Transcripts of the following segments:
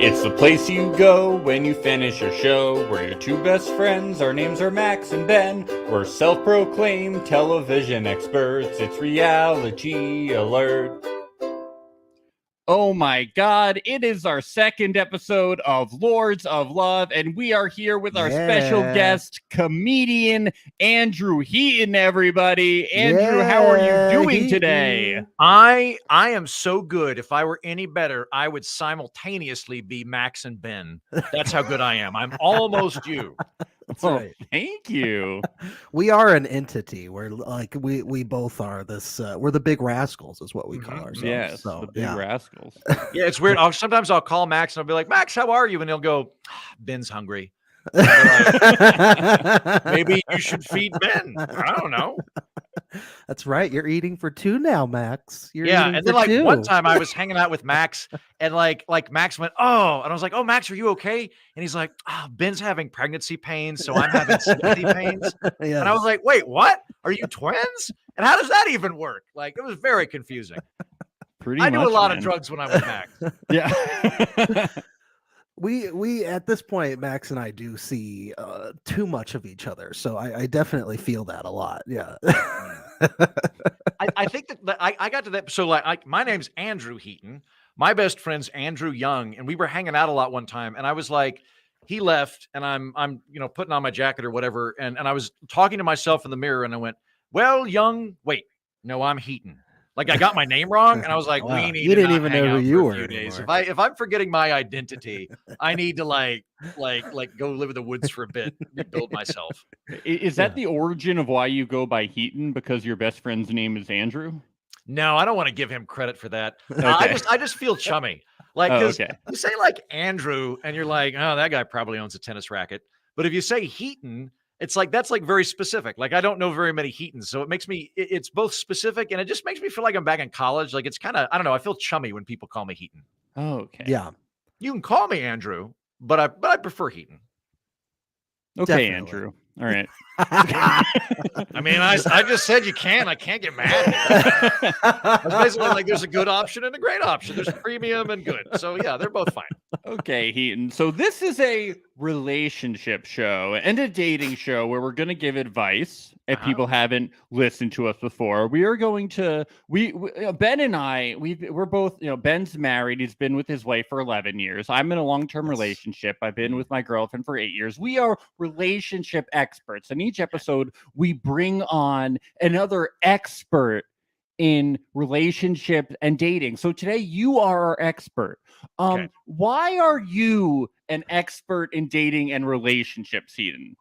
It's the place you go when you finish your show. We're your two best friends. Our names are Max and Ben. We're self-proclaimed television experts. It's Reality Alert. Oh my God, it is our second episode of Lords of Love, and we are here with our special guest, comedian Andrew Heaton, everybody. Andrew, how are you doing today? I am so good. If I were any better, I would simultaneously be Max and Ben. That's how good I am. I'm almost you. That's right. Thank you. We are an entity. We're like we both are this. We're the big rascals, is what we call ourselves. Yes, so, the big rascals. Yeah, it's weird. Sometimes I'll call Max and I'll be like, Max, how are you? And he'll go, Ben's hungry. Like, maybe you should feed Ben. I don't know. That's right. You're eating for two now, Max. You're and then like two. one time I was hanging out with Max and like Max went, oh, and I was like, oh, Max, are you okay? And he's like, oh, Ben's having pregnancy pains, so I'm having sympathy pains. Yes. And I was like, wait, what? Are you twins? And how does that even work? Like, it was very confusing. I do a lot of drugs when I was Max. Yeah. We at this point, Max and I do see too much of each other, so I definitely feel that a lot. Yeah. I think that I got to that. So like my name's Andrew Heaton. My best friend's Andrew Young, and we were hanging out a lot one time. And I was like, he left, and I'm putting on my jacket or whatever, and I was talking to myself in the mirror, and I went, well, Young, wait, no, I'm Heaton. Like I got my name wrong, and I was like, wow. We need. You didn't even know who you were. Days. If I'm forgetting my identity, I need to like go live in the woods for a bit, rebuild myself. Is that the origin of why you go by Heaton? Because your best friend's name is Andrew? No, I don't want to give him credit for that. Okay. I just feel chummy. Like, because okay. You say like Andrew, and you're like, oh, that guy probably owns a tennis racket. But if you say Heaton, it's like that's like very specific. Like I don't know very many Heatons, so it makes me. It's both specific, and it just makes me feel like I'm back in college. Like it's kind of I don't know. I feel chummy when people call me Heaton. Oh, okay. Yeah. You can call me Andrew, but I prefer Heaton. Okay, definitely. Andrew. All right. I mean, I just said you can. I can't get mad. It's basically like there's a good option and a great option. There's premium and good. So yeah, they're both fine. Okay, Heaton. So this is a relationship show and a dating show where we're going to give advice. If people haven't listened to us before, we are going to Ben and I we're both Ben's married. He's been with his wife for 11 years. I'm in a long-term relationship. I've been with my girlfriend for 8 years. We are relationship experts. In each episode, we bring on another expert in relationship and dating. So today you are our expert. Okay. Why are you an expert in dating and relationships, Heaton?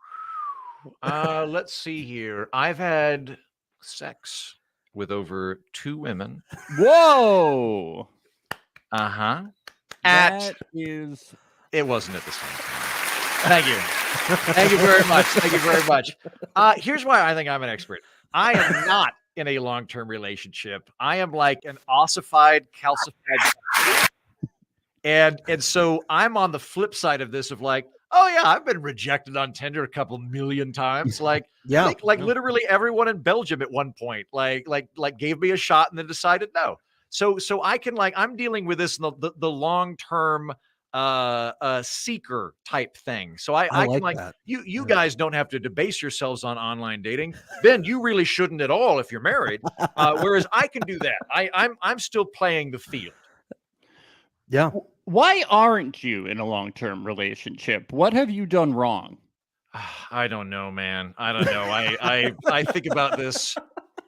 Let's see here. I've had sex with over 2 women. Whoa. It wasn't at the same time. Thank you. Thank you very much. Thank you very much. Here's why I think I'm an expert. I am not in a long-term relationship. I am like an ossified, calcified. And so I'm on the flip side of this of like, oh yeah, I've been rejected on Tinder a couple million times. Like, yeah, like literally everyone in Belgium at one point, like gave me a shot and then decided no. So I can I'm dealing with this in the long-term seeker type thing. So I can like that. You guys don't have to debase yourselves on online dating. Ben, you really shouldn't at all if you're married. Whereas I can do that. I'm still playing the field. Yeah. Why aren't you in a long-term relationship? What have you done wrong? I don't know, man. I don't know. I think about this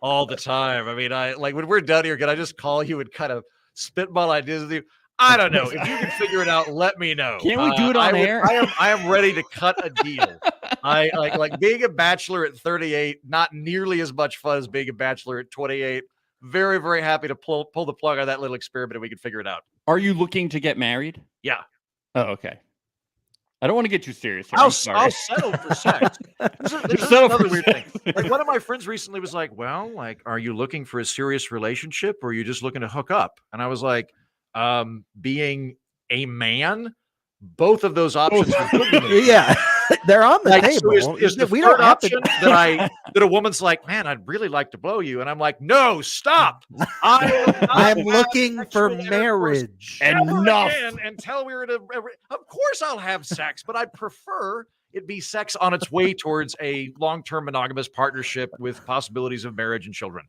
all the time. I mean, when we're done here, can I just call you and kind of spitball ideas with you? I don't know. If you can figure it out, let me know. Can't we do it on air? I am ready to cut a deal. I like being a bachelor at 38, not nearly as much fun as being a bachelor at 28. Very, very happy to pull the plug on that little experiment and we can figure it out. Are you looking to get married? Yeah. Oh, okay. I don't want to get too serious here. I'll settle for sex. There's another weird thing. Like one of my friends recently was like, well, like, are you looking for a serious relationship or are you just looking to hook up? And I was like, being a man, both of those options are good to me. Yeah, they're on the Like, table. so is the We third don't have option to. that a woman's like, man, I'd really like to blow you, and I'm like, no, stop. I I'm have looking for sexual intercourse marriage. ever Enough. again until we were to. Of course, I'll have sex, but I'd prefer it be sex on its way towards a long-term monogamous partnership with possibilities of marriage and children.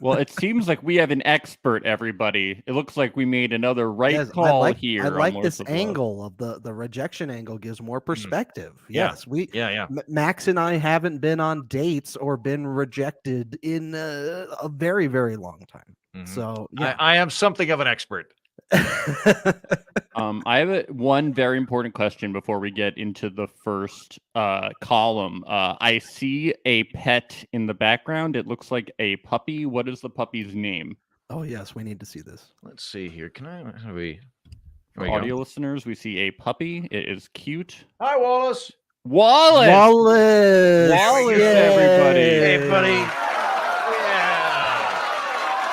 Well, it seems like we have an expert, everybody. It looks like we made another right Yes, call I here. like on this Lords of Love. angle of the rejection angle gives more perspective. Yeah. Yes, Yeah. Max and I haven't been on dates or been rejected in a very, very long time. Mhm. So yeah. I am something of an expert. I have one very important question before we get into the first column. I see a pet in the background. It looks like a puppy. What is the puppy's name? Oh yes, we need to see this. Let's see here. Can I? How do we? For There we audio go. listeners, we see a puppy. It is cute. Hi, Wallace. Wallace! Wallace, Wallace, Yay. everybody. Hey, buddy. Yeah.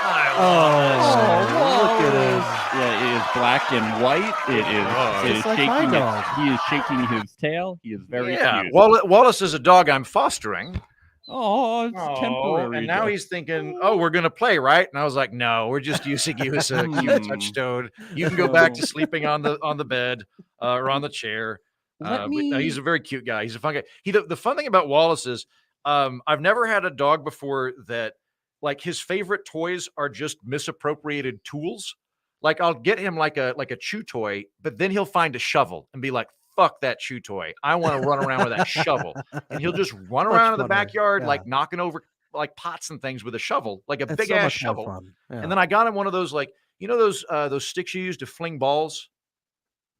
Hi, Oh, look at him. Yeah, it is black and white. It is Just like my shaking. dog. He is shaking his tail. He is very cute. Wallace is a dog I'm fostering. Oh, it's temporary. And now though. he's thinking, oh, we're going to play, right? And I was like, no, we're just using you as a cute touchstone. You can go back to sleeping on the bed or on the chair. But no, he's a very cute guy. He's a fun guy. The fun thing about Wallace is I've never had a dog before that like his favorite toys are just misappropriated tools. Like I'll get him like a chew toy, but then he'll find a shovel and be like, fuck that chew toy. I want to run around with that shovel. And he'll just run around in the backyard, like knocking over like pots and things with a shovel, like a big ass shovel. Yeah. And then I got him one of those, like, you know, those sticks you use to fling balls.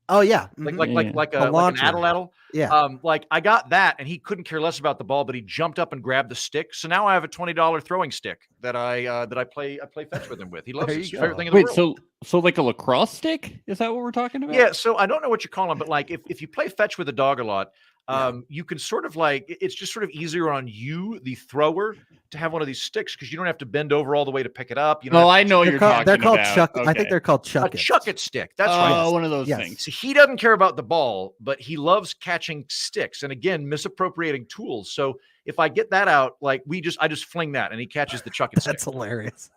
Oh yeah, Like an addle. Yeah. Like I got that, and he couldn't care less about the ball, but he jumped up and grabbed the stick. So now I have a $20 throwing stick that I play fetch with him with. He loves it. It's his favorite thing in the world. So like a lacrosse stick? Is that what we're talking about? Yeah. So I don't know what you call them, but like if you play fetch with a dog a lot, you can sort of like it's just sort of easier on you, the thrower, to have one of these sticks because you don't have to bend over all the way to pick it up. You know, I know you're talking about. They're called chuck. Okay. I think they're called chuck. A chuck it stick. That's right. One of those things. So he doesn't care about the ball, but he loves catching sticks and again misappropriating tools. So if I get that out, like I just fling that and he catches the chuck it stick. That's hilarious.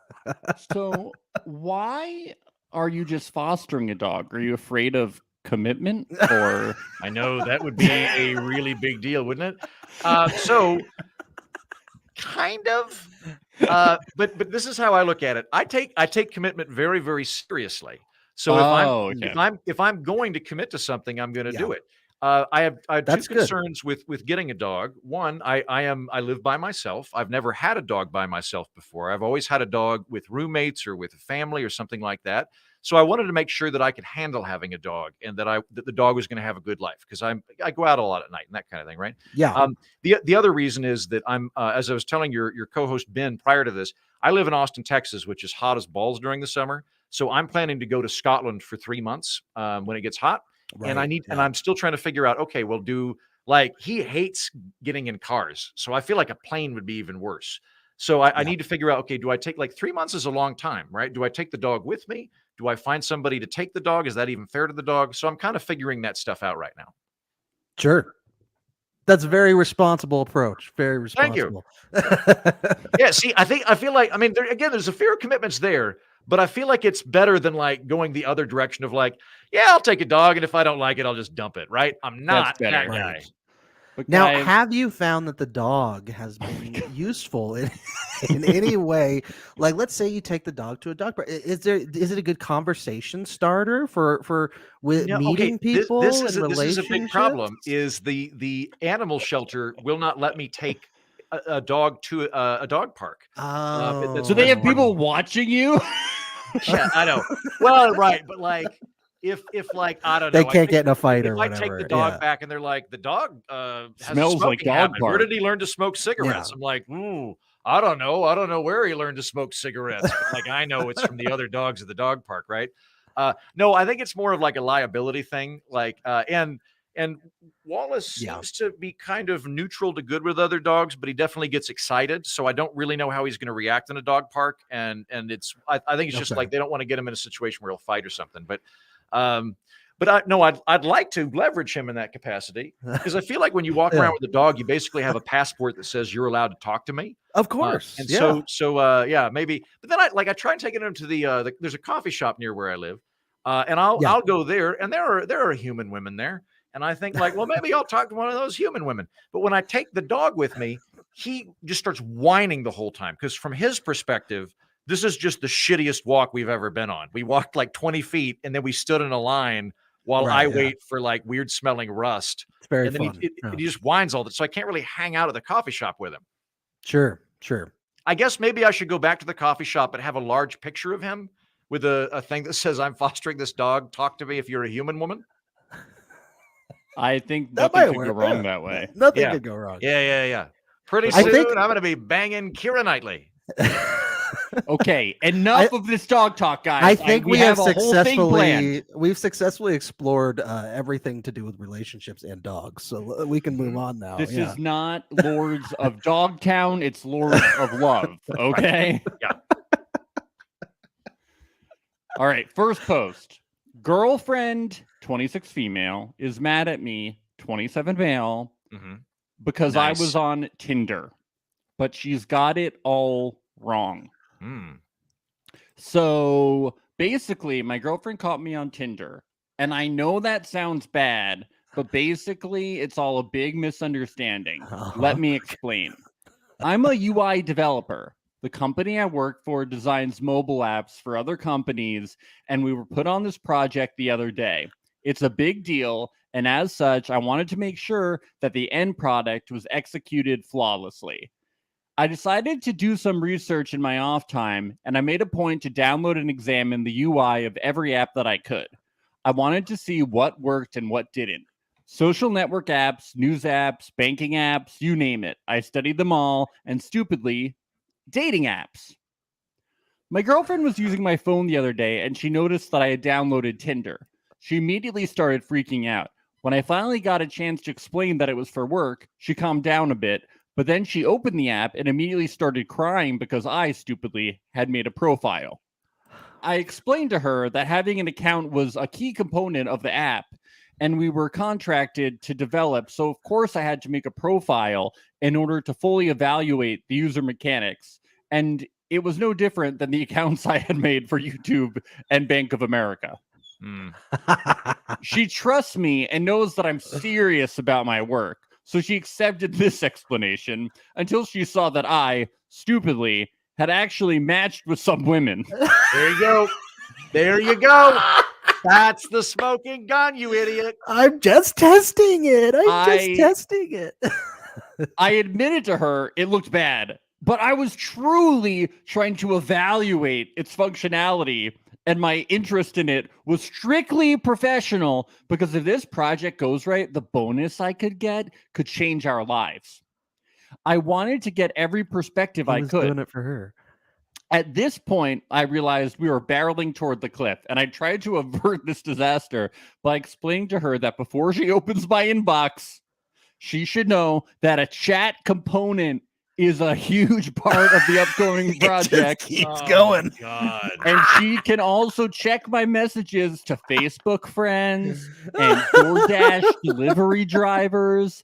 So why are you just fostering a dog? Are you afraid of commitment? Or I know that would be a really big deal, wouldn't it? So kind of. But this is how I look at it. I take commitment very, very seriously. So if I'm going to commit to something, I'm going to do it. I have two concerns with getting a dog. One, I live by myself. I've never had a dog by myself before. I've always had a dog with roommates or with a family or something like that. So I wanted to make sure that I could handle having a dog and that the dog was going to have a good life because I go out a lot at night and that kind of thing, right? Yeah. The other reason is that I'm as I was telling your co-host Ben prior to this, I live in Austin, Texas, which is hot as balls during the summer. So I'm planning to go to Scotland for 3 months when it gets hot. Right. And I'm still trying to figure out, okay, well, he hates getting in cars. So I feel like a plane would be even worse. So I need to figure out, okay, do I take like 3 months is a long time, right? Do I take the dog with me? Do I find somebody to take the dog? Is that even fair to the dog? So I'm kind of figuring that stuff out right now. Sure. That's a very responsible approach. Very responsible. Thank you. Yeah. See, I feel like, there's a fear of commitments there, but I feel like it's better than like going the other direction of like, yeah, I'll take a dog. And if I don't like it, I'll just dump it. Right. I'm not that guy. Right. Now, have you found that the dog has been useful in any way? Like, let's say you take the dog to a dog park. Is it a good conversation starter for meeting people? This is a big problem. Is the animal shelter will not let me take a dog to a dog park. So they have people watching you. Yeah, I know. Well, right, but like. If like I don't know, they can't get in a fight or whatever. I take the dog back and they're like, the dog smells like dog park. Where did he learn to smoke cigarettes? Yeah. I'm like, I don't know where he learned to smoke cigarettes. But like I know it's from the other dogs at the dog park, right? No, I think it's more of like a liability thing. Like and Wallace seems to be kind of neutral to good with other dogs, but he definitely gets excited. So I don't really know how he's going to react in a dog park. And it's I think it's just like they don't want to get him in a situation where he'll fight or something. But But I'd like to leverage him in that capacity because I feel like when you walk around with a dog, you basically have a passport that says you're allowed to talk to me. Of course. And yeah. so maybe. But then I try and take him to the there's a coffee shop near where I live, and I'll go there, and there are human women there, and I think like, well, maybe I'll talk to one of those human women. But when I take the dog with me, he just starts whining the whole time because from his perspective, this is just the shittiest walk we've ever been on. We walked like 20 feet, and then we stood in a line while I wait for like weird smelling rust. It's very and then fun. he just whines all that. So I can't really hang out at the coffee shop with him. Sure. I guess maybe I should go back to the coffee shop and have a large picture of him with a thing that says, I'm fostering this dog. Talk to me if you're a human woman. I think That nothing might could go work, wrong that way. Nothing could go wrong. Yeah. Pretty I soon, think- I'm going to be banging Keira Knightley. Okay, enough of this dog talk, guys. I think we have a whole thing planned. we've successfully explored everything to do with relationships and dogs, so we can move on now. This is not Lords of Dogtown; it's Lords of Love. Okay. Yeah. All right. First post: girlfriend, 26 female, is mad at me, 27 male, because Nice. I was on Tinder, but she's got it all wrong. So basically, my girlfriend caught me on Tinder, and I know that sounds bad, but basically, it's all a big misunderstanding. Let me explain. I'm a UI developer. The company I work for designs mobile apps for other companies, and we were put on this project the other day. It's a big deal, and as such, I wanted to make sure that the end product was executed flawlessly. I decided to do some research in my off time, and I made a point to download and examine the UI of every app that I could. I wanted to see what worked and what didn't. Social network apps, news apps, banking apps, you name it. I studied them all, and stupidly, dating apps. My girlfriend was using my phone the other day, and she noticed that I had downloaded Tinder. She immediately started freaking out. When I finally got a chance to explain that it was for work, she calmed down a bit, but then she opened the app and immediately started crying because I, stupidly, had made a profile. I explained to her that having an account was a key component of the app, and we were contracted to develop, so of course I had to make a profile in order to fully evaluate the user mechanics, and it was no different than the accounts I had made for YouTube and Bank of America. She trusts me and knows that I'm serious about my work. So she accepted this explanation until she saw that I, stupidly, had actually matched with some women. There you go. There you go. That's the smoking gun, you idiot. I'm just testing it. I admitted to her it looked bad, but I was truly trying to evaluate its functionality, and my interest in it was strictly professional because if this project goes right, the bonus I could get could change our lives. I wanted to get every perspective I could. Doing it for her. At this point, I realized we were barreling toward the cliff, and I tried to avert this disaster by explaining to her that before she opens my inbox, she should know that a chat component is a huge part of the upcoming project. Keeps going. God. And she can also check my messages to Facebook friends and DoorDash delivery drivers.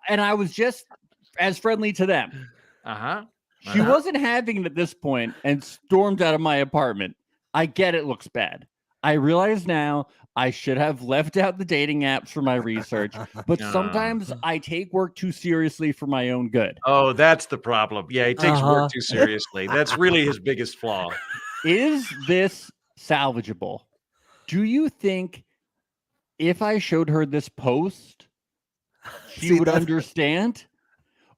And I was just as friendly to them. She wasn't having it at this point and stormed out of my apartment. I get it looks bad. I realize now I should have left out the dating apps for my research, but sometimes I take work too seriously for my own good. Oh, that's the problem. Yeah, he takes work too seriously. That's really his biggest flaw. Is this salvageable? Do you think if I showed her this post, she would understand?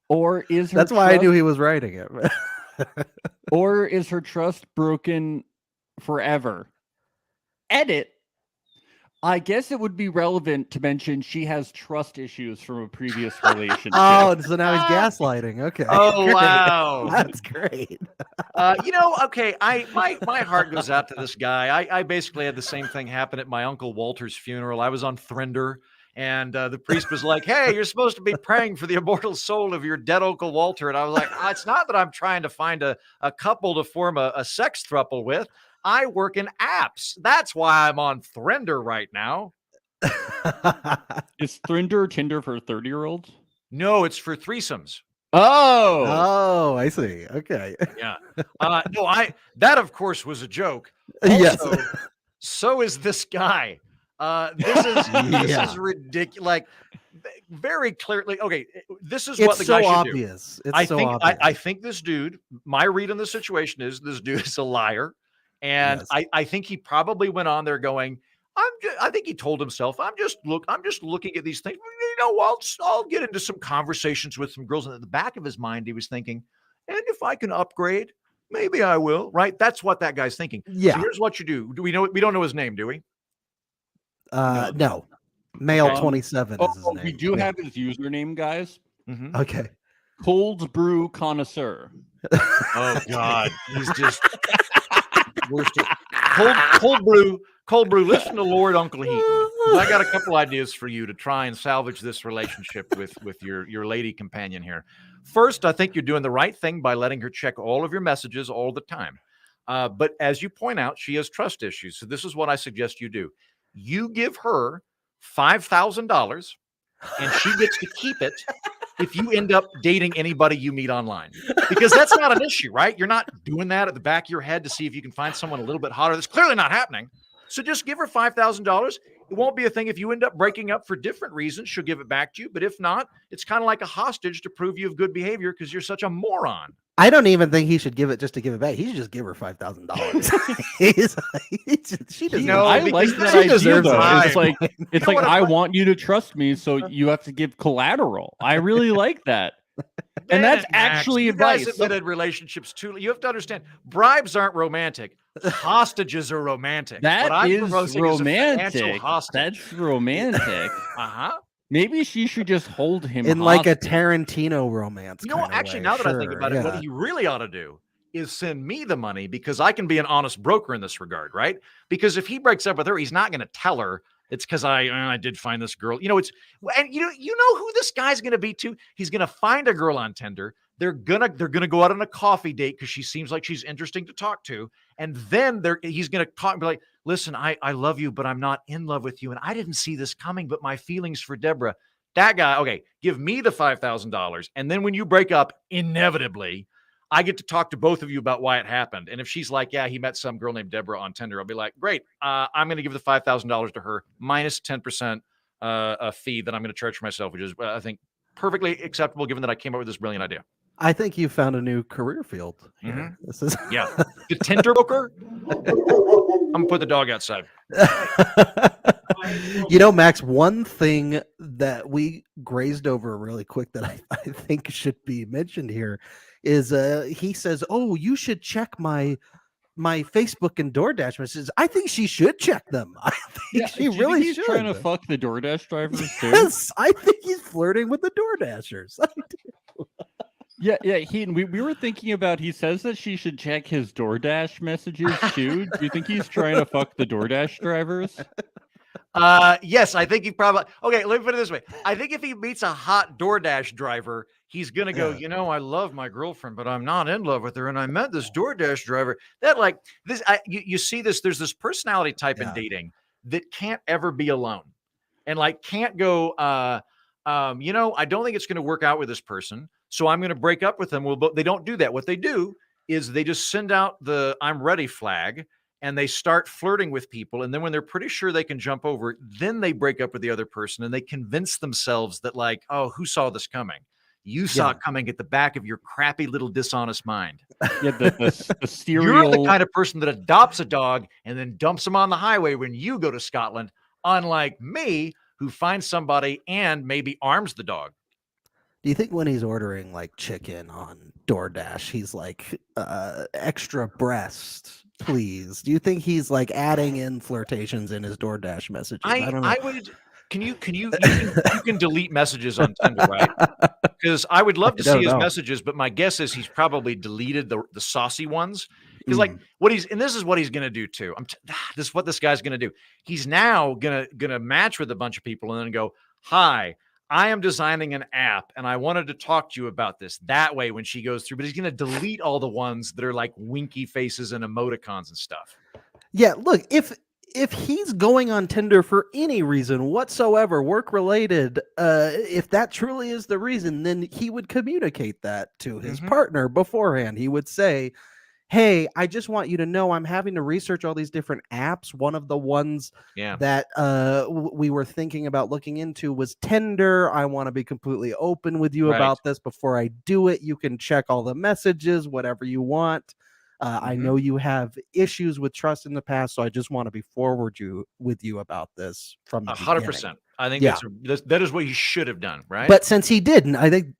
Or is her That's why I knew he was writing it. Or is her trust broken forever? Edit. I guess it would be relevant to mention she has trust issues from a previous relationship. Oh, so now he's gaslighting. Okay. Oh, Great. wow. That's great. Okay, my heart goes out to this guy. I basically had the same thing happen at my Uncle Walter's funeral. I was on Thrinder, and the priest was like, hey, you're supposed to be praying for the immortal soul of your dead Uncle Walter. And I was like, it's not that I'm trying to find a couple to form a sex throuple with. I work in apps. That's why I'm on Thrinder right now. Is Thrinder Tinder for 30-year-olds? No, it's for threesomes. Oh, I see. Okay. Yeah. No, that of course was a joke. Yes. Also, so is this guy. This is ridiculous. Like, very clearly. Okay, this is what the guy should obvious. do. It's so obvious. I think this dude. My read on the situation is this dude is a liar, and Yes. I think he probably went on there going, I think he told himself, I'm just looking at these things. You know, I'll get into some conversations with some girls. And at the back of his mind, he was thinking, and if I can upgrade, maybe I will. Right? That's what that guy's thinking. Yeah. So here's what you do. Do we know? We don't know his name, do we? No. Male 27 is his name. We do have his username, guys. Mm-hmm. Okay. Cold Brew Connoisseur. Oh God, he's just worst. Cold brew. Listen to Lord Uncle Heaton. I got a couple ideas for you to try and salvage this relationship with your lady companion here. First, I think you're doing the right thing by letting her check all of your messages all the time. But as you point out, she has trust issues. So this is what I suggest you do. You give her $5,000 and she gets to keep it if you end up dating anybody you meet online, because that's not an issue, right? You're not doing that at the back of your head to see if you can find someone a little bit hotter. That's clearly not happening. So just give her $5,000. It won't be a thing. If you end up breaking up for different reasons, she'll give it back to you. But if not, it's kind of like a hostage to prove you have good behavior because you're such a moron. I don't even think he should give it just to give it back. He should just give her $5,000. She doesn't. I like that idea, though. It's like I want you to trust me, so you have to give collateral. I really like that. And that's actually advice. You guys admitted relationships too. You have to understand, bribes aren't romantic. Hostages are romantic. That is romantic. That's romantic. Uh-huh. Maybe she should just hold him in like a Tarantino romance. You know, actually, now that I think about it, what he really ought to do is send me the money, because I can be an honest broker in this regard, right? Because if he breaks up with her, he's not going to tell her it's because I did find this girl. You know, and you know who this guy's going to be too. He's going to find a girl on Tinder. They're gonna go out on a coffee date because she seems like she's interesting to talk to, and then he's gonna talk and be like, "Listen, I love you, but I'm not in love with you, and I didn't see this coming. But my feelings for Deborah, that guy. Okay, give me the $5,000, and then when you break up, inevitably, I get to talk to both of you about why it happened. And if she's like, yeah, he met some girl named Deborah on Tinder, I'll be like, great. I'm going to give the $5,000 to her minus 10% a fee that I'm going to charge for myself, which is, I think, perfectly acceptable given that I came up with this brilliant idea. I think you found a new career field here. Mm-hmm. This is the Tinder broker. I'm gonna put the dog outside. You know, Max, one thing that we grazed over really quick that I think should be mentioned here is he says, "Oh, you should check my Facebook and DoorDash messages." I think she should check them. I think she really he's should. Trying to fuck the DoorDash drivers too. Yes, I think he's flirting with the DoorDashers. Yeah, Heaton, we were thinking about, he says that she should check his DoorDash messages too. Do you think he's trying to fuck the DoorDash drivers? Yes, I think he probably. Okay, let me put it this way. I think if he meets a hot DoorDash driver, he's gonna go, you know, I love my girlfriend, but I'm not in love with her, and I met this DoorDash driver. That like this, you see this. There's this personality type in dating that can't ever be alone, and like can't go. You know, I don't think it's going to work out with this person, so I'm going to break up with them. Well, but they don't do that. What they do is they just send out the "I'm ready" flag, and they start flirting with people. And then when they're pretty sure they can jump over, then they break up with the other person, and they convince themselves that like, oh, who saw this coming? You saw it coming at the back of your crappy little dishonest mind. Yeah, the serial. You're the kind of person that adopts a dog and then dumps him on the highway when you go to Scotland, unlike me, who finds somebody and maybe arms the dog. Do you think when he's ordering like chicken on DoorDash, he's like extra breast, please? Do you think he's like adding in flirtations in his DoorDash messages? I don't know. I would. You can delete messages on Tinder, right? Because I would love to see his messages, but my guess is he's probably deleted the saucy ones. Because like this is what he's gonna do too. This is what this guy's gonna do. He's now gonna match with a bunch of people and then go, "Hi, I am designing an app and I wanted to talk to you about this. That way, when she goes through, but he's going to delete all the ones that are like winky faces and emoticons and stuff. Yeah, look, if he's going on Tinder for any reason whatsoever, work related, if that truly is the reason, then he would communicate that to his partner beforehand. He would say, hey, I just want you to know I'm having to research all these different apps. One of the ones that we were thinking about looking into was Tinder. I want to be completely open with you about this before I do it. You can check all the messages, whatever you want. I know you have issues with trust in the past, so I just want to be with you about this from the 100%. I think that is what he should have done, right? But since he didn't, I think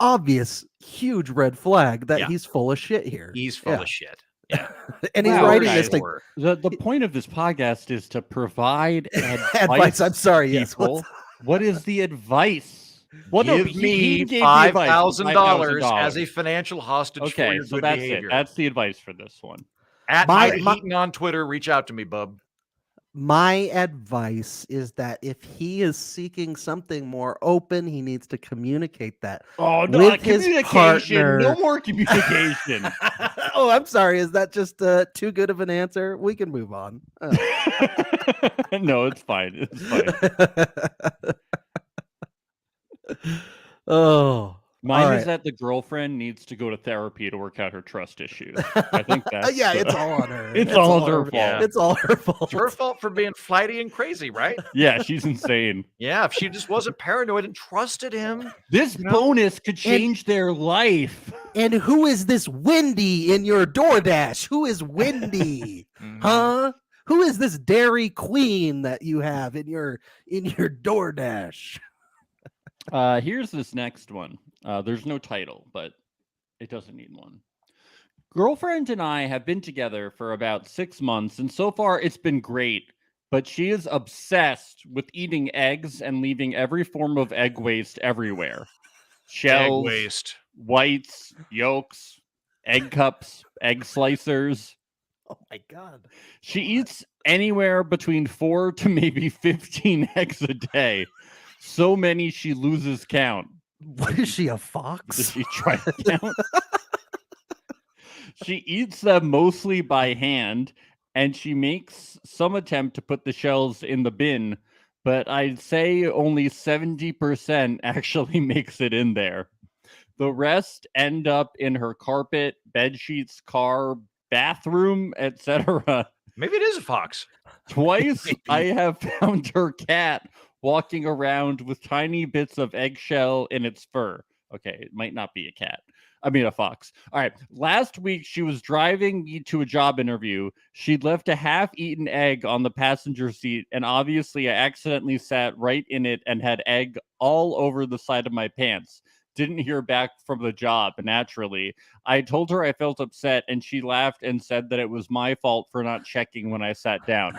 obvious, huge red flag that he's full of shit here. He's full of shit. Yeah. And he's writing this thing. The point of this podcast is to provide advice. I'm sorry. People. Yes. What is the advice? Well, give me $5,000 as a financial hostage for your good behavior. That's the advice for this one. At Heaton on Twitter, reach out to me, bub. My advice is that if he is seeking something more open, he needs to communicate that. Oh, no, with his partner. No more communication. Oh, I'm sorry. Is that just too good of an answer? We can move on. No, it's fine. It's fine. Oh. Mine is that the girlfriend needs to go to therapy to work out her trust issues. I think that's it's all on her. It's all her fault. Yeah. It's all her fault. It's her fault for being flighty and crazy, right? Yeah, she's insane. Yeah, if she just wasn't paranoid and trusted him. This bonus could change their life. And who is this Wendy in your DoorDash? Who is Wendy? Huh? Who is this Dairy Queen that you have in your DoorDash? Here's this next one. There's no title, but it doesn't need one. Girlfriend and I have been together for about 6 months, and so far it's been great, but she is obsessed with eating eggs and leaving every form of egg waste everywhere. Shells, egg waste, whites, yolks, egg cups, egg slicers. Oh my God. She eats anywhere between 4 to maybe 15 eggs a day. So many she loses count. What is she, a fox? Does she try to count? She eats them mostly by hand, and she makes some attempt to put the shells in the bin, but I'd say only 70% actually makes it in there. The rest end up in her carpet, bed sheets, car, bathroom, etc. Maybe it is a fox. Twice I have found her cat walking around with tiny bits of eggshell in its fur. Okay, it might not be a cat. I mean, a fox. All right. Last week, she was driving me to a job interview. She'd left a half-eaten egg on the passenger seat, and obviously I accidentally sat right in it and had egg all over the side of my pants. Didn't hear back from the job, naturally. I told her I felt upset, and she laughed and said that it was my fault for not checking when I sat down.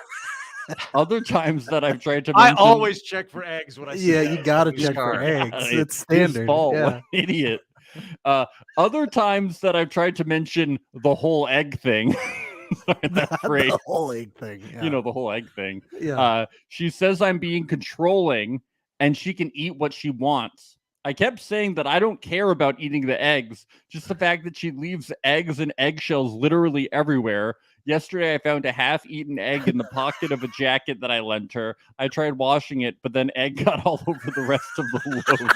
Other times that I've tried to mention, I always check for eggs when I see you gotta check for eggs. It's standard. What an idiot. Other times that I've tried to mention the whole egg thing. That phrase. The whole egg thing. Yeah. You know, the whole egg thing. Yeah. She says I'm being controlling and she can eat what she wants. I kept saying that I don't care about eating the eggs, just the fact that she leaves eggs and eggshells literally everywhere. Yesterday, I found a half-eaten egg in the pocket of a jacket that I lent her. I tried washing it, but then egg got all over the rest of the load.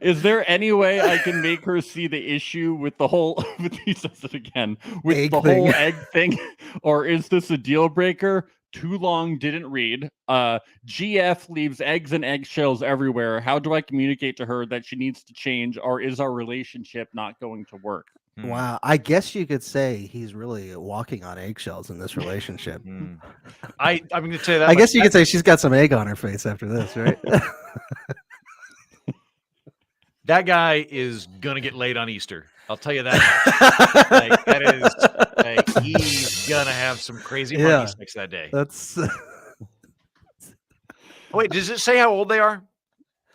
Is there any way I can make her see the issue with the whole, he says it again, with egg the thing. whole egg thing? Or is this a deal breaker? Too long, didn't read. GF leaves eggs and eggshells everywhere. How do I communicate to her that she needs to change, or is our relationship not going to work? Wow. I guess you could say he's really walking on eggshells in this relationship. I'm going to say that. I guess you could say she's got some egg on her face after this, right? That guy is going to get laid on Easter. I'll tell you that. That is, he's going to have some crazy monkey sex that day. That's. Wait, does it say how old they are?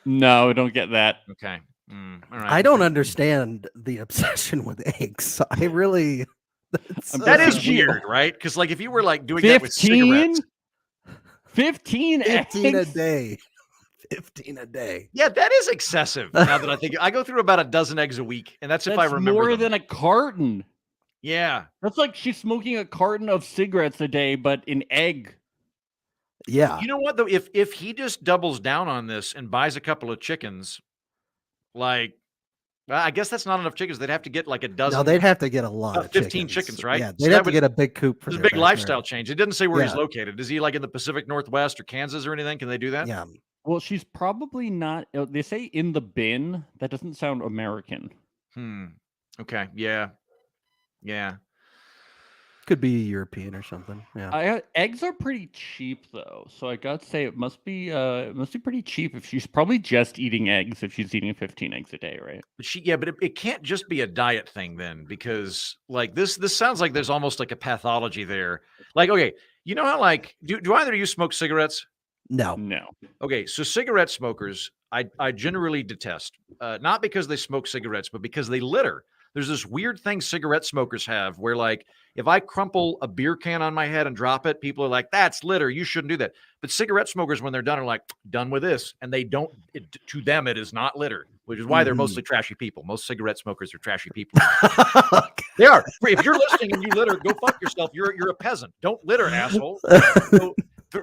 No, I don't get that. Okay. All right. I don't understand the obsession with eggs. I really. That is weird, right? Because like if you were like doing that with cigarettes. 15 15 eggs? a day. 15 a day. Yeah, that is excessive. Now that I think, I go through about a dozen eggs a week, and that's if I remember more them. than a carton. Yeah. That's like she's smoking a carton of cigarettes a day, but an egg. Yeah. You know what, though? If he just doubles down on this and buys a couple of chickens, like, well, I guess that's not enough chickens. They'd have to get like a dozen. No, they'd have to get a lot of 15 chickens, right? Yeah, So they'd that have to would- get a big coop for It's a their big lifestyle backyard. change. It didn't say where he's Yeah. located. Is he like in the Pacific Northwest or Kansas or anything? Can they do that? Yeah. Well, she's probably not. They say in the bin. That doesn't sound American. Okay. Yeah. Yeah. Could be European or something. Yeah. Eggs are pretty cheap though, so I gotta say it must be pretty cheap if she's probably just eating eggs if she's eating 15 eggs a day, right? But it can't just be a diet thing then, because like this sounds like there's almost like a pathology there. Like, okay, you know how like do either of you smoke cigarettes? No. Okay, so cigarette smokers, I generally detest, not because they smoke cigarettes, but because they litter. There's this weird thing cigarette smokers have where, like, if I crumple a beer can on my head and drop it, people are like, that's litter. You shouldn't do that. But cigarette smokers, when they're done, are like, done with this. And they don't, to them, it is not litter, which is why they're mostly trashy people. Most cigarette smokers are trashy people. They are. If you're listening and you litter, go fuck yourself. You're a peasant. Don't litter, asshole. So,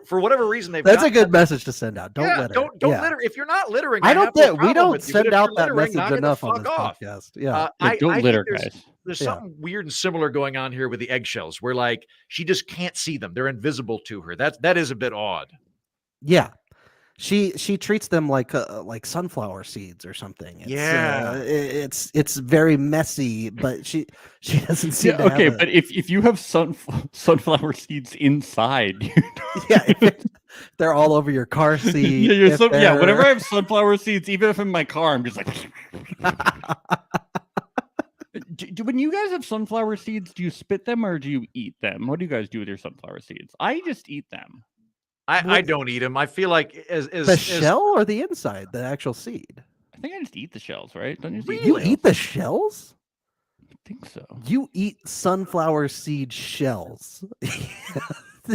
for whatever reason, That's a good message to send out. Don't litter. Don't litter. If you're not littering, I don't think we don't with you, send but if out you're that littering, message knock it the enough on fuck this off. podcast. Yeah. Don't I litter, think guys. there's something weird and similar going on here with the eggshells, where like she just can't see them; they're invisible to her. That is a bit odd. Yeah, she treats them like sunflower seeds or something. It's very messy, but she doesn't seem. Yeah, okay, but if you have sunflower seeds inside, yeah, they're all over your car seat. whenever I have sunflower seeds, even if in my car, I'm just like. When you guys have sunflower seeds, do you spit them or do you eat them? What do you guys do with your sunflower seeds? I just eat them. I don't eat them. I feel like as the shell or the inside, the actual seed. I think I just eat the shells, right? Don't you? You eat the shells? I think so. You eat sunflower seed shells.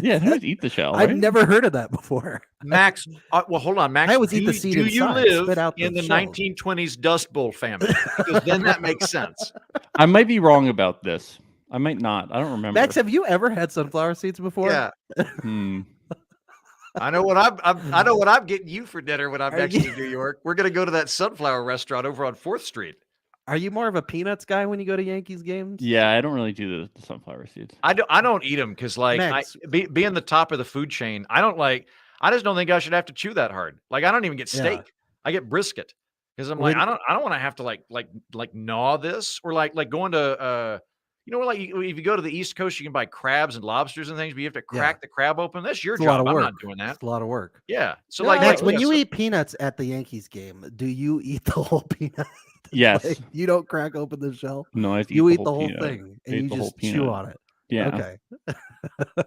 Yeah, I eat the shell. I've right? never heard of that before. Max, well, hold on, Max. I always eat the seed do you inside, live spit out in the shells. 1920s Dust Bowl famine? Because then that makes sense. Oh, I might be wrong about this. I might not. I don't remember. Max, have you ever had sunflower seeds before? Yeah. Hmm. I know what I know what I'm getting you for dinner when I'm next to New York. We're gonna go to that sunflower restaurant over on 4th Street. Are you more of a peanuts guy when you go to Yankees games? Yeah, I don't really do the sunflower seeds. I don't eat them because like being the top of the food chain, I just don't think I should have to chew that hard. Like I don't even get steak. Yeah. I get brisket because I'm like I don't want to have to like gnaw this or like going to like if you go to the East Coast, you can buy crabs and lobsters and things, but you have to crack the crab open. That's your job. I'm not doing that. It's a lot of work. Yeah. So No, like Max, like, when you eat peanuts at the Yankees game, do you eat the whole peanut? Yes. Like, you don't crack open the shell. No, You eat the whole peanut. thing I and eat you the whole just chew peanut. on it. Yeah. Okay.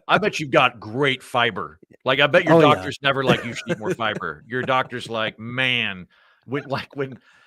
I bet you've got great fiber. Like I bet your doctor's never like you should eat more fiber. Your doctor's like, man, when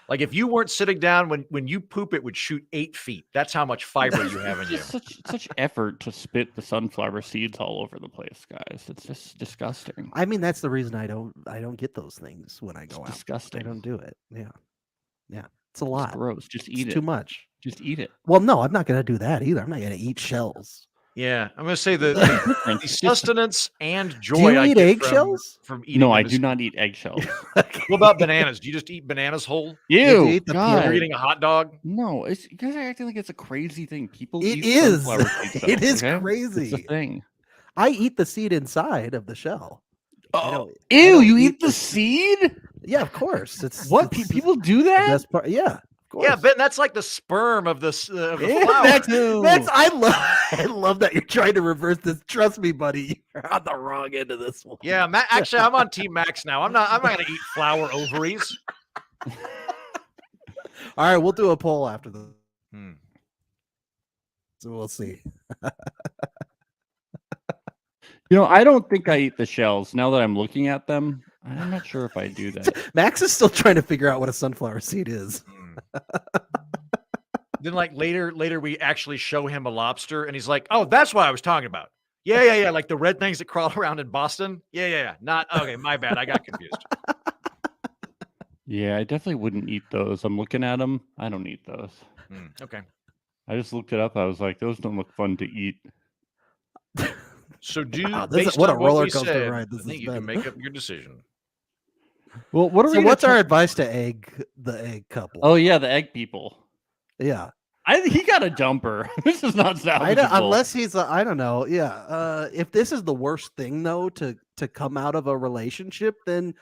if you weren't sitting down when you poop, it would shoot 8 feet. That's how much fiber you have in you. Such effort to spit the sunflower seeds all over the place, guys. It's just disgusting. I mean, that's the reason I don't get those things when I go out. Disgusting. I don't do it. Yeah. It's a lot. It's gross. Just eat it. Too much. Just eat it. Well, no, I'm not going to do that either. I'm not going to eat shells. Yeah, I'm going to say the sustenance and joy. Do you I eat get eggshells? from eating? No, I do not eat eggshells. What about bananas? Do you just eat bananas whole? Ew, eat the God. You're eating a hot dog? No, you guys are acting like it's a crazy thing. People It eat is. sunflower seeds, It is okay? crazy. It's a thing. I eat the seed inside of the shell. Oh, I ew! don't You eat eat the seed? Yeah, of course. It's What? it's People do the that? best part. Yeah, of course. Yeah, Ben, that's like the sperm of the flower. That's I love that you're trying to reverse this. Trust me, buddy, you're on the wrong end of this one. Yeah, actually, I'm on Team Max now. I'm not going to eat flower ovaries. All right, we'll do a poll after this. So we'll see. I don't think I eat the shells. Now that I'm looking at them, I'm not sure if I do that. Max is still trying to figure out what a sunflower seed is. Then, like later, we actually show him a lobster, and he's like, "Oh, that's what I was talking about. Yeah. Like the red things that crawl around in Boston. Yeah. Not okay. My bad. I got confused. Yeah, I definitely wouldn't eat those. I'm looking at them. I don't eat those. Okay. I just looked it up. I was like, those don't look fun to eat. So, This what a roller coaster ride this I think has you been. can make up your decision. Well, what are we? So, what's our advice to the egg couple? Oh yeah, the egg people. Yeah, He got a dumper. This is not salvageable. unless he's I don't know. Yeah, if this is the worst thing though to come out of a relationship, then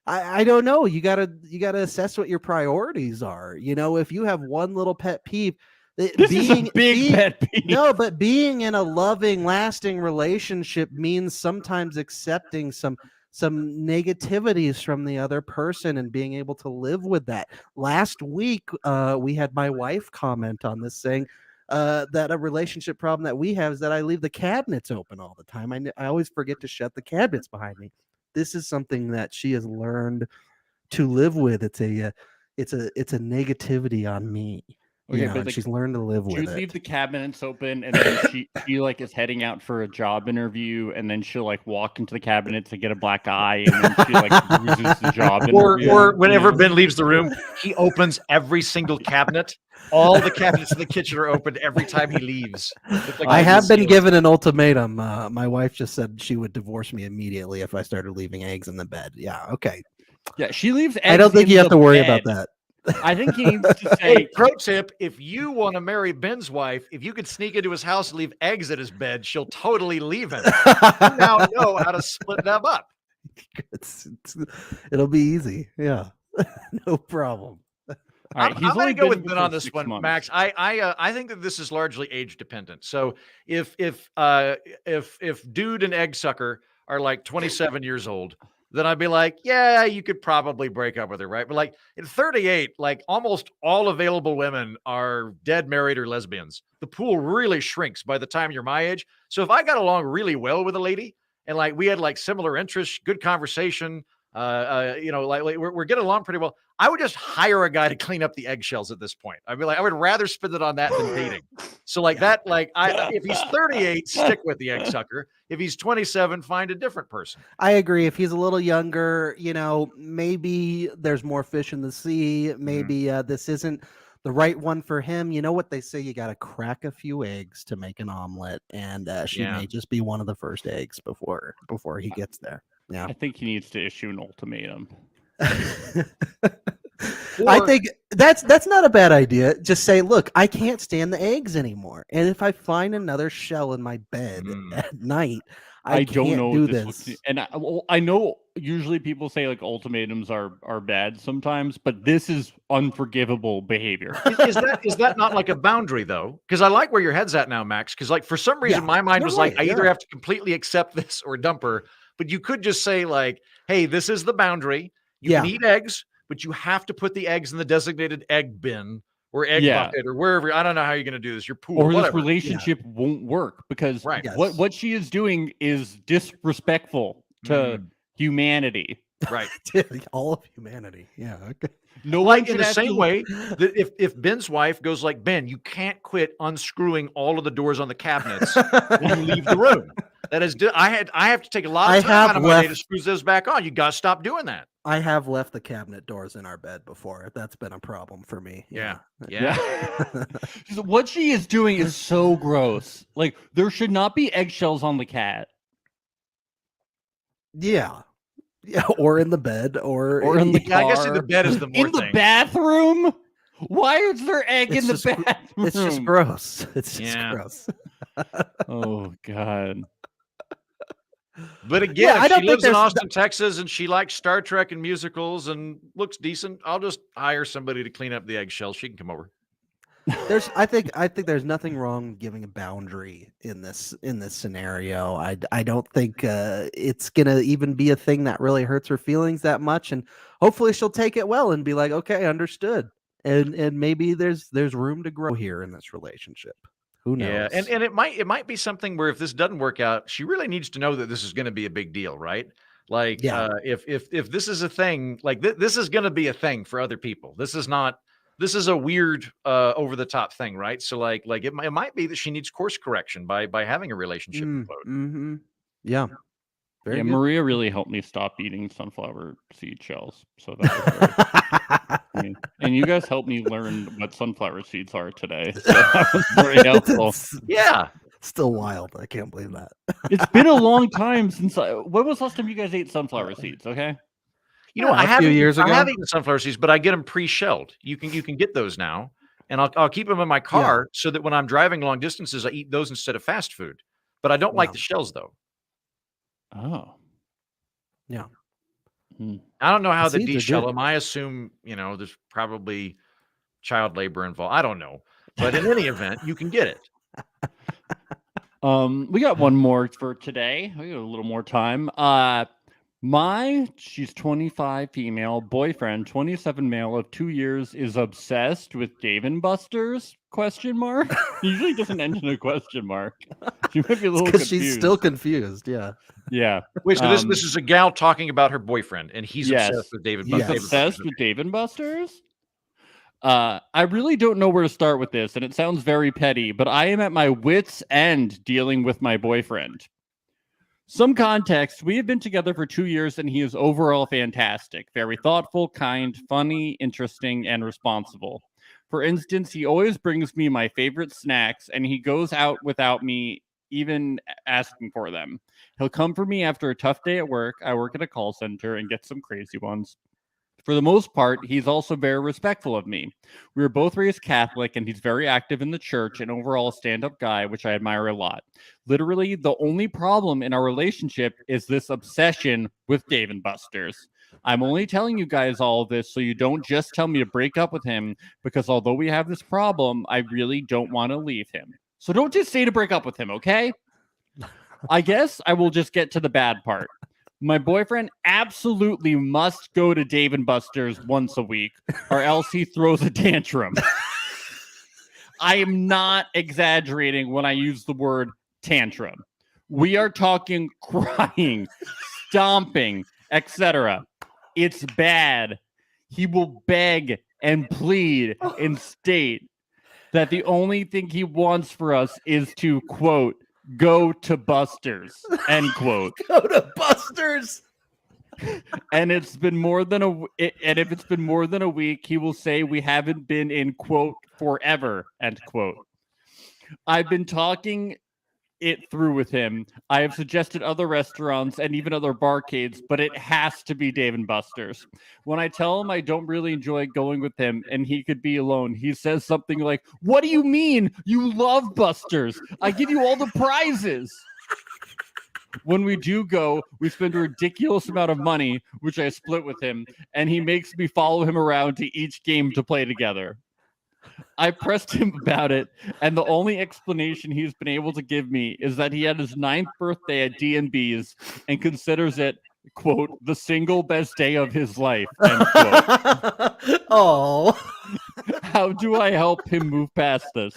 I don't know. You gotta assess what your priorities are. You know, if you have one little pet peeve, this is a big pet peeve. No, but being in a loving, lasting relationship means sometimes accepting some negativities from the other person and being able to live with that. Last week, we had my wife comment on this, saying that a relationship problem that we have is that I leave the cabinets open all the time. I always forget to shut the cabinets behind me. This is something that she has learned to live with. It's a negativity on me. Okay, but like, she's learned to live with it. She would leave the cabinets open, and then she like is heading out for a job interview, and then she'll like walk into the cabinet to get a black eye, and then she like loses the job interview. Or whenever Ben leaves the room, he opens every single cabinet. All the cabinets in the kitchen are opened every time he leaves. Like I have been given an ultimatum. My wife just said she would divorce me immediately if I started leaving eggs in the bed. Yeah, okay. Yeah, she leaves eggs. I don't think you have to worry about that. I think he needs to say, hey, pro tip, if you want to marry Ben's wife, if you could sneak into his house and leave eggs at his bed, she'll totally leave him. You now know how to split them up. It'll be easy. Yeah, no problem. All right, I'm going to go with Ben on this one, months. Max. I think that this is largely age dependent. So if dude and egg sucker are like 27 years old, then I'd be like, yeah, you could probably break up with her, right? But like at 38, like almost all available women are dead, married, or lesbians. The pool really shrinks by the time you're my age. So if I got along really well with a lady and like we had like similar interests, good conversation, like we're getting along pretty well, I would just hire a guy to clean up the eggshells at this point. I'd be like, I would rather spend it on that than dating. So like that, like if he's 38, stick with the egg sucker. If he's 27, find a different person. I agree. If he's a little younger, maybe there's more fish in the sea. Maybe this isn't the right one for him. You know what they say? You got to crack a few eggs to make an omelet, and she may just be one of the first eggs before he gets there. Yeah, I think he needs to issue an ultimatum. I think that's not a bad idea. Just say, look, I can't stand the eggs anymore, and if I find another shell in my bed at night, I don't know do this. And I know usually people say like ultimatums are bad sometimes, but this is unforgivable behavior. Is that not like a boundary though? Because I like where your head's at now, Max. Because like for some reason my mind was like, I either have to completely accept this or dump her. But you could just say like, hey, this is the boundary. You can eat eggs, but you have to put the eggs in the designated egg bin or egg bucket or wherever. I don't know how you're going to do this. Your pool or this relationship won't work because what she is doing is disrespectful to humanity. Right. All of humanity. Yeah. Okay. No, like in the same way that if Ben's wife goes like, Ben, you can't quit unscrewing all of the doors on the cabinets when you leave the room. That is, I have to take a lot of time out of my day to screw those back on. You got to stop doing that. I have left the cabinet doors in our bed before. That's been a problem for me. Yeah. What she is doing is so gross. Like there should not be eggshells on the cat. Yeah, or in the bed, or in the car. I guess in the bed is the more in the bathroom. Why is there egg in the bathroom? It's just gross. It's just gross. Oh God. But again, if she lives in Austin, Texas, and she likes Star Trek and musicals and looks decent, I'll just hire somebody to clean up the eggshells. She can come over. I think there's nothing wrong giving a boundary in this scenario. I don't think it's gonna even be a thing that really hurts her feelings that much, and hopefully she'll take it well and be like, okay, understood. And maybe there's room to grow here in this relationship. Who knows? Yeah, and it might be something where if this doesn't work out, she really needs to know that this is going to be a big deal, right? Like, if this is a thing, like this is going to be a thing for other people. This is not this is a weird over the top thing, right? So like it might be that she needs course correction by having a relationship with Claude. Mm-hmm. Yeah. Very good. Maria really helped me stop eating sunflower seed shells. So that was very, and you guys helped me learn what sunflower seeds are today. So that was very helpful. Yeah. Still wild. I can't believe that. It's been a long time since when was the last time you guys ate sunflower seeds? Okay. You know, I a few years ago. I have eaten sunflower seeds, but I get them pre-shelled. You can get those now, and I'll keep them in my car so that when I'm driving long distances, I eat those instead of fast food. But I don't like the shells though. Oh. Yeah. I don't know how they de-shell them. I assume, there's probably child labor involved. I don't know. But in any event, you can get it. We got one more for today. We got a little more time. She's 25 female, boyfriend, 27 male of 2 years, is obsessed with Dave & Buster's ? Usually doesn't end in a question mark. She might be a little confused. Because she's still confused. Yeah. Yeah. Wait, so this is a gal talking about her boyfriend, and he's obsessed with Dave & Buster's. He's obsessed with Dave & Buster's? I really don't know where to start with this, and it sounds very petty, but I am at my wit's end dealing with my boyfriend. Some context, we have been together for 2 years, and he is overall fantastic. Very thoughtful, kind, funny, interesting, and responsible. For instance, he always brings me my favorite snacks, and he goes out without me even asking for them. He'll come for me after a tough day at work. I work at a call center and get some crazy ones. For the most part, he's also very respectful of me. We were both raised Catholic, and he's very active in the church and overall a stand-up guy, which I admire a lot. Literally, the only problem in our relationship is this obsession with Dave & Buster's. I'm only telling you guys all of this so you don't just tell me to break up with him, because although we have this problem, I really don't want to leave him. So don't just say to break up with him, okay? I guess I will just get to the bad part. My boyfriend absolutely must go to Dave & Buster's once a week, or else he throws a tantrum. I am not exaggerating when I use the word tantrum. We are talking crying, stomping, etc. It's bad. He will beg and plead and state that the only thing he wants for us is to, quote, go to Buster's, end quote. Go to Buster's. And if it's been more than a week, he will say we haven't been in, quote, forever, end quote. I've been talking it through with him. I have suggested other restaurants and even other barcades, but it has to be Dave & Buster's. When I tell him I don't really enjoy going with him and he could be alone, he says something like, "What do you mean? You love Buster's. I give you all the prizes." When we do go, we spend a ridiculous amount of money, which I split with him, and he makes me follow him around to each game to play together. I pressed him about it, and the only explanation he's been able to give me is that he had his 9th birthday at D&B's and considers it, quote, the single best day of his life, end quote. Oh. How do I help him move past this?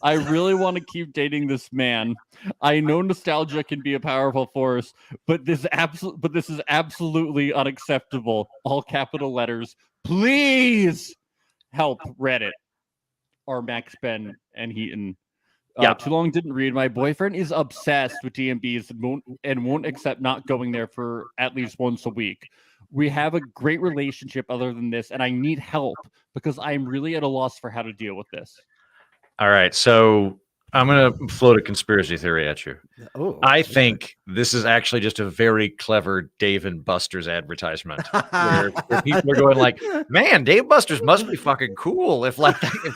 I really want to keep dating this man. I know nostalgia can be a powerful force, but this is absolutely unacceptable. All capital letters. Please help, Reddit. Or Max, Ben, and Heaton. Too long didn't read. My boyfriend is obsessed with D&B's and won't accept not going there for at least once a week. We have a great relationship other than this, and I need help because I'm really at a loss for how to deal with this. All right, so I'm going to float a conspiracy theory at you. Oh, I think this is actually just a very clever Dave & Buster's advertisement where people are going like, man, Dave & Buster's must be fucking cool if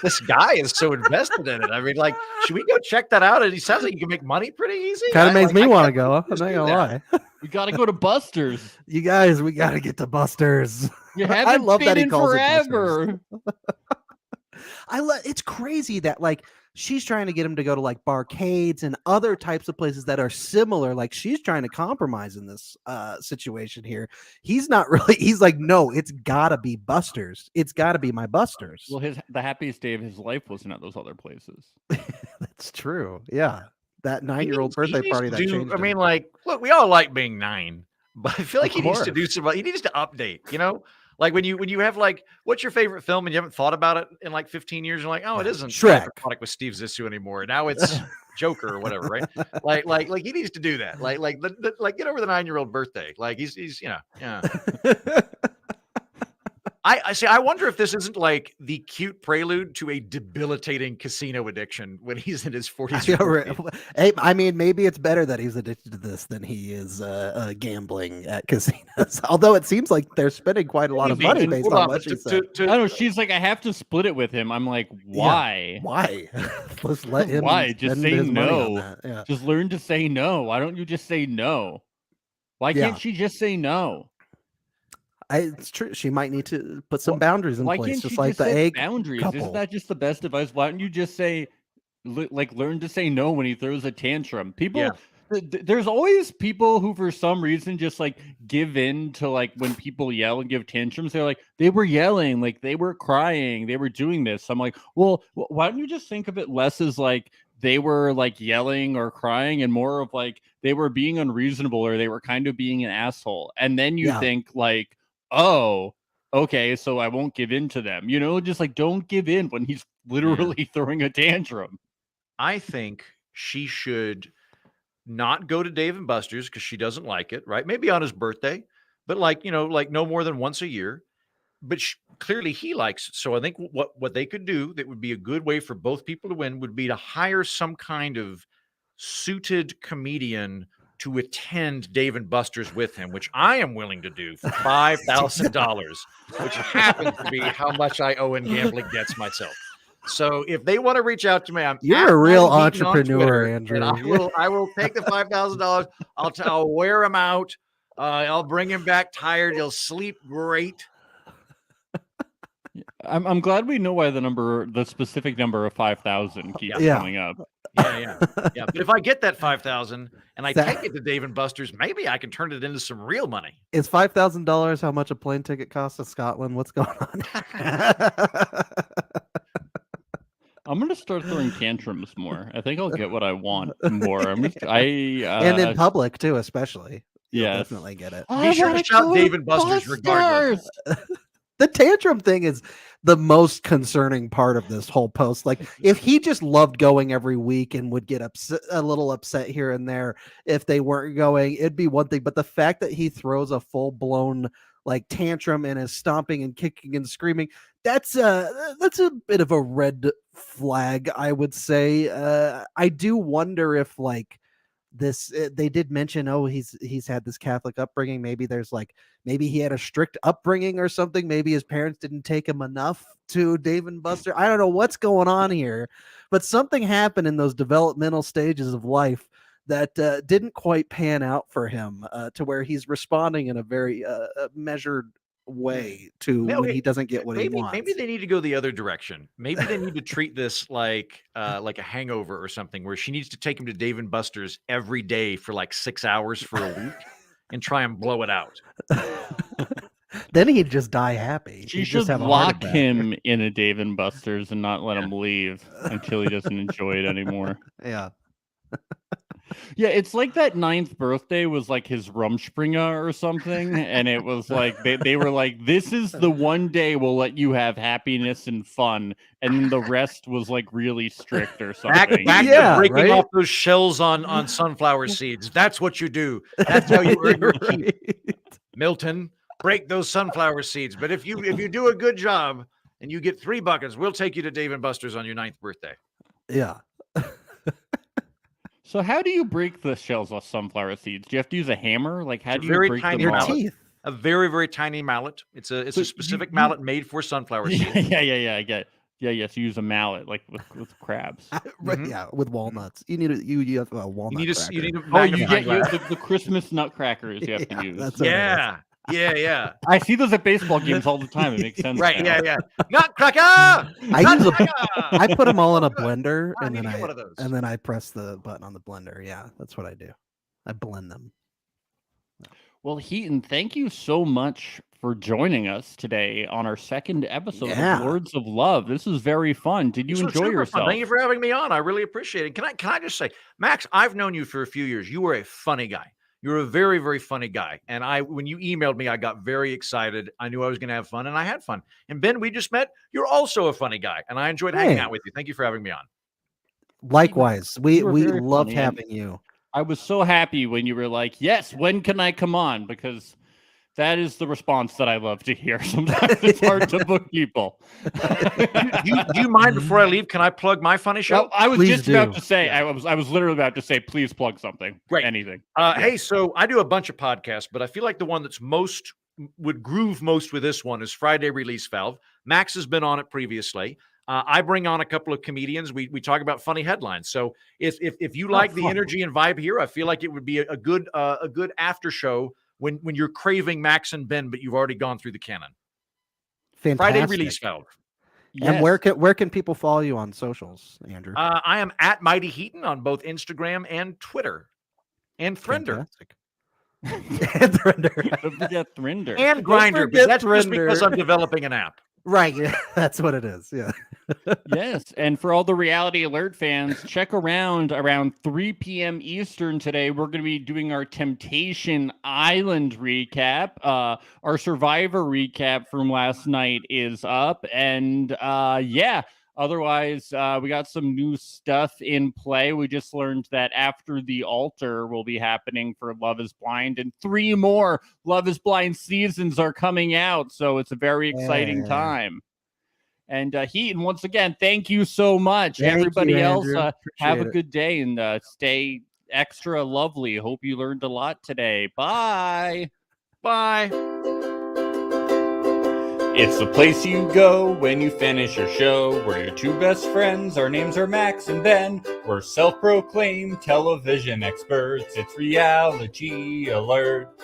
this guy is so invested in it. I mean, like, should we go check that out? And he sounds like you can make money pretty easy. Kind of makes me want to go. I'm not going to lie. We got to go to Buster's. You guys, we got to get to Buster's. You haven't I love been that he calls forever. It's crazy that like she's trying to get him to go to like barcades and other types of places that are similar. Like she's trying to compromise in this situation here. He's not really. He's like, no, it's gotta be Buster's. It's gotta be my Buster's. Well, the happiest day of his life wasn't at those other places. That's true. Yeah, that 9-year-old birthday party that changed. I mean, like, look, we all like being 9, but I feel like he needs to do some. He needs to update. You know. Like when you have like, what's your favorite film and you haven't thought about it in like 15 years? You're like, oh, it isn't Shrek with Steve Zissou anymore. Now it's Joker or whatever, right? Like he needs to do that. Like get over the 9-year-old birthday. Like he's yeah. I see. I wonder if this isn't like the cute prelude to a debilitating casino addiction when he's in his 40s. Hey, I mean, maybe it's better that he's addicted to this than he is gambling at casinos. Although it seems like they're spending quite a lot of money based on what she said. I don't know. She's like, I have to split it with him. I'm like, why? Yeah, why? Let's let him. Why? Just say no. Yeah. Just learn to say no. Why don't you just say no? Why can't she just say no? It's true. She might need to put some boundaries in place, just like the egg boundaries. couple. Isn't that just the best advice? Why don't you just say, like, learn to say no when he throws a tantrum? People, there's always people who, for some reason, just like give in to like when people yell and give tantrums. They're like, they were yelling, like they were crying, they were doing this. I'm like, well, why don't you just think of it less as like they were like yelling or crying and more of like they were being unreasonable or they were kind of being an asshole, and then you think like, oh, okay, so I won't give in to them. You know, just like don't give in when he's literally throwing a tantrum. I think she should not go to Dave and Buster's because she doesn't like it, right? Maybe on his birthday, but like, like no more than once a year. But clearly he likes it. So I think what they could do that would be a good way for both people to win would be to hire some kind of suited comedian to attend Dave and Buster's with him, which I am willing to do for $5,000, which happens to be how much I owe in gambling debts myself. So if they want to reach out to me, you're a real entrepreneur, Andrew. And I will take the $5,000. I'll wear him out. I'll bring him back tired. He'll sleep great. I'm glad we know why the specific number of 5,000 keeps coming up. Yeah. But if I get that 5,000 and I take it to Dave and Buster's, maybe I can turn it into some real money. Is $5,000 how much a plane ticket costs to Scotland? What's going on? I'm gonna start throwing tantrums more. I think I'll get what I want more. And in public too, especially. Yeah, definitely get it. Be sure to shout Dave and Buster's regardless. The tantrum thing is the most concerning part of this whole post. Like, if he just loved going every week and would get a little upset here and there if they weren't going, it'd be one thing. But the fact that he throws a full blown like tantrum and is stomping and kicking and screaming, that's a bit of a red flag, I would say. I do wonder if like this they did mention, he's had this Catholic upbringing. Maybe he had a strict upbringing or something. Maybe his parents didn't take him enough to Dave and Buster. I don't know what's going on here, but something happened in those developmental stages of life that didn't quite pan out for him to where he's responding in a very measured way to when he doesn't get what he wants. Maybe they need to go the other direction. Maybe they need to treat this like a hangover or something, where she needs to take him to Dave and Buster's every day for like 6 hours for a week and try and blow it out. Then he'd just die happy. She should lock him in a Dave and Buster's and not let him leave until he doesn't enjoy it anymore. Yeah. Yeah, it's like that 9th birthday was like his Rumspringa or something, and it was like they were like, this is the one day we'll let you have happiness and fun, and then the rest was like really strict or something. Back to breaking off those shells on sunflower seeds. That's what you do. That's how you earn your keep. Milton, break those sunflower seeds. But if you do a good job and you get 3 buckets, we'll take you to Dave and Buster's on your 9th birthday. Yeah. So how do you break the shells off sunflower seeds? Do you have to use a hammer? Like how do you break them your off? teeth? A very, very tiny mallet. It's a specific mallet made for sunflower seeds. Yeah, I get it. Yeah. So you use a mallet like with crabs. Right, yeah, with walnuts. You need you have a walnut. You need the Christmas nutcrackers you have to use. Yeah. I see those at baseball games all the time. It makes sense. Right. now. Yeah. Nutcracker. I put them all in a blender and then I press the button on the blender. Yeah, that's what I do. I blend them. Well, Heaton, thank you so much for joining us today on our 2nd episode of Lords of Love. This was very fun. Did you enjoy yourself? Fun. Thank you for having me on. I really appreciate it. Can I just say, Max, I've known you for a few years. You were a funny guy. You're a very, very funny guy. And when you emailed me, I got very excited. I knew I was going to have fun, and I had fun. And Ben, we just met. You're also a funny guy, and I enjoyed hanging out with you. Thank you for having me on. Likewise, we very loved funny, having you. I was so happy when you were like, "Yes, when can I come on?" Because that is the response that I love to hear. Sometimes it's hard to book people. do you mind before I leave? Can I plug my funny show? Well, I was Please just about do. to say. I was literally about to say, please plug something. Right. Anything. Hey, so I do a bunch of podcasts, but I feel like the one that's would groove most with this one is Friday Release Valve. Max has been on it previously. I bring on a couple of comedians. We talk about funny headlines. So if you like the energy and vibe here, I feel like it would be a good after show when you're craving Max and Ben, but you've already gone through the canon. Fantastic. Friday Release Valve. Yes. And where can people follow you on socials, Andrew? I am at Mighty Heaton on both Instagram and Twitter, and Thrinder. And Thrinder. Don't forget Thrinder. And Grindr, but that's just because I'm developing an app. Right. Yeah, that's what it is. Yeah. Yes. And for all the Reality Alert fans, check around 3 p.m. Eastern today. We're going to be doing our Temptation Island recap. Our Survivor recap from last night is up. And otherwise, we got some new stuff in play. We just learned that After the Altar will be happening for Love is Blind, and 3 more Love is Blind seasons are coming out. So it's a very exciting time. And Heaton, once again, thank you so much. Everybody else, have a good day and stay extra lovely. Hope you learned a lot today. Bye. Bye. It's the place you go when you finish your show. We're your 2 best friends. Our names are Max and Ben. We're self-proclaimed television experts. It's Reality Alert.